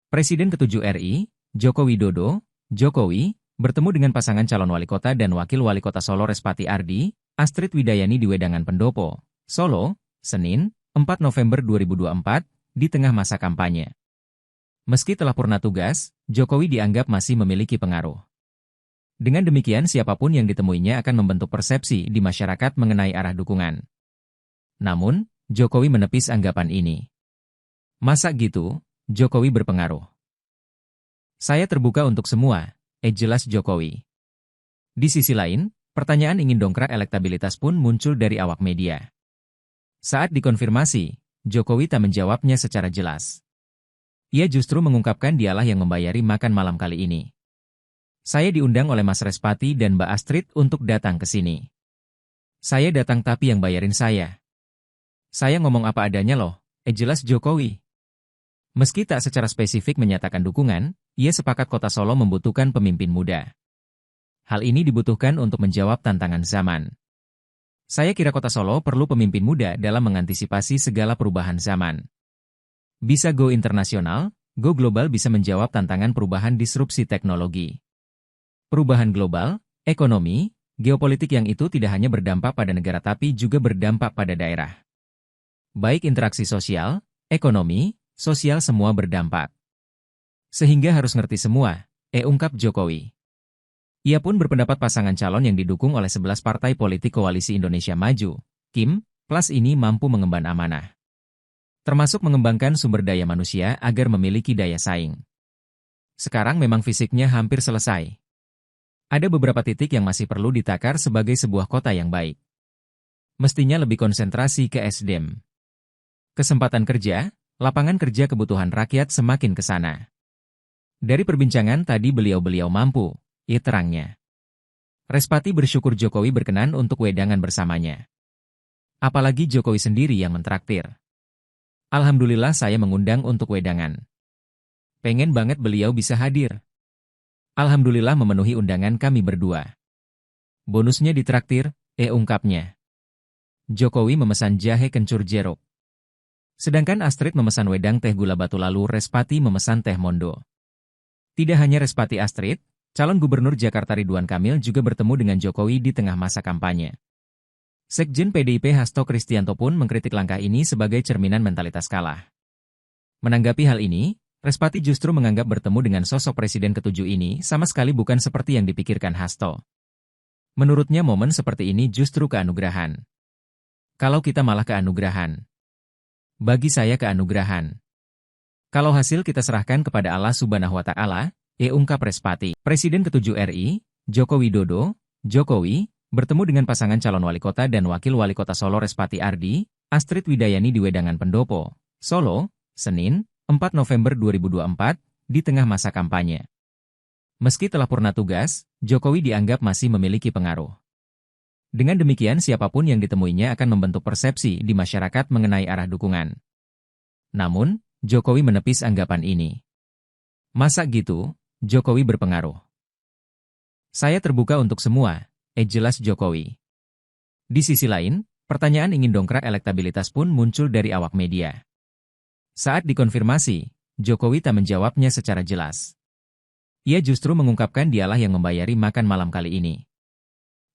Presiden ke-7 RI, Joko Widodo, Jokowi, bertemu dengan pasangan calon wali kota dan wakil wali kota Solo Respati Ardi, Astrid Widayani di Wedangan Pendopo, Solo, Senin, 4 November 2024, di tengah masa kampanye. Meski telah purna tugas, Jokowi dianggap masih memiliki pengaruh. Dengan demikian siapapun yang ditemuinya akan membentuk persepsi di masyarakat mengenai arah dukungan. Namun, Jokowi menepis anggapan ini. Masa gitu, Jokowi berpengaruh. Saya terbuka untuk semua, jelas Jokowi. Di sisi lain, pertanyaan ingin dongkrak elektabilitas pun muncul dari awak media. Saat dikonfirmasi, Jokowi tak menjawabnya secara jelas. Ia justru mengungkapkan dialah yang membayari makan malam kali ini. Saya diundang oleh Mas Respati dan Mbak Astrid untuk datang ke sini. Saya datang tapi yang bayarin saya. Saya ngomong apa adanya loh, jelas Jokowi. Meski tak secara spesifik menyatakan dukungan, ia sepakat Kota Solo membutuhkan pemimpin muda. Hal ini dibutuhkan untuk menjawab tantangan zaman. Saya kira Kota Solo perlu pemimpin muda dalam mengantisipasi segala perubahan zaman. Bisa go internasional, go global bisa menjawab tantangan perubahan disrupsi teknologi. Perubahan global, ekonomi, geopolitik yang itu tidak hanya berdampak pada negara tapi juga berdampak pada daerah. Baik interaksi sosial, ekonomi, sosial semua berdampak. Sehingga harus ngerti semua, ungkap Jokowi. Ia pun berpendapat pasangan calon yang didukung oleh 11 partai politik Koalisi Indonesia Maju, Kim, Plus ini mampu mengemban amanah. Termasuk mengembangkan sumber daya manusia agar memiliki daya saing. Sekarang memang fisiknya hampir selesai. Ada beberapa titik yang masih perlu ditakar sebagai sebuah kota yang baik. Mestinya lebih konsentrasi ke SDM. Kesempatan kerja, lapangan kerja kebutuhan rakyat semakin ke sana. Dari perbincangan tadi beliau-beliau mampu, terangnya. Respati bersyukur Jokowi berkenan untuk wedangan bersamanya. Apalagi Jokowi sendiri yang mentraktir. Alhamdulillah saya mengundang untuk wedangan. Pengen banget beliau bisa hadir. Alhamdulillah memenuhi undangan kami berdua. Bonusnya ditraktir, ungkapnya. Jokowi memesan jahe kencur jeruk. Sedangkan Astrid memesan wedang teh gula batu lalu Respati memesan teh mondo. Tidak hanya Respati Astrid, calon gubernur Jakarta Ridwan Kamil juga bertemu dengan Jokowi di tengah masa kampanye. Sekjen PDIP Hasto Kristianto pun mengkritik langkah ini sebagai cerminan mentalitas kalah. Menanggapi hal ini, Respati justru menganggap bertemu dengan sosok Presiden ke-7 ini sama sekali bukan seperti yang dipikirkan Hasto. Menurutnya momen seperti ini justru keanugerahan. Kalau kita malah keanugerahan. Bagi saya keanugerahan. Kalau hasil kita serahkan kepada Allah Subhanahu wa Ta'ala, ungkap Respati. Presiden ke-7 RI, Joko Widodo, Jokowi, bertemu dengan pasangan calon wali kota dan wakil wali kota Solo Respati Ardi, Astrid Widayani di Wedangan Pendopo, Solo, Senin, 4 November 2024, di tengah masa kampanye. Meski telah purna tugas, Jokowi dianggap masih memiliki pengaruh. Dengan demikian siapapun yang ditemuinya akan membentuk persepsi di masyarakat mengenai arah dukungan. Namun, Jokowi menepis anggapan ini. Masa gitu, Jokowi berpengaruh. Saya terbuka untuk semua, jelas Jokowi. Di sisi lain, pertanyaan ingin dongkrak elektabilitas pun muncul dari awak media. Saat dikonfirmasi, Jokowi tak menjawabnya secara jelas. Ia justru mengungkapkan dialah yang membayari makan malam kali ini.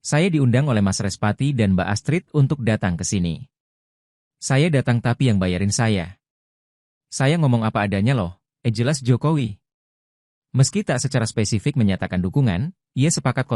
Saya diundang oleh Mas Respati dan Mbak Astrid untuk datang ke sini. Saya datang tapi yang bayarin saya. Saya ngomong apa adanya loh, jelas Jokowi. Meski tak secara spesifik menyatakan dukungan, ia sepakat Kota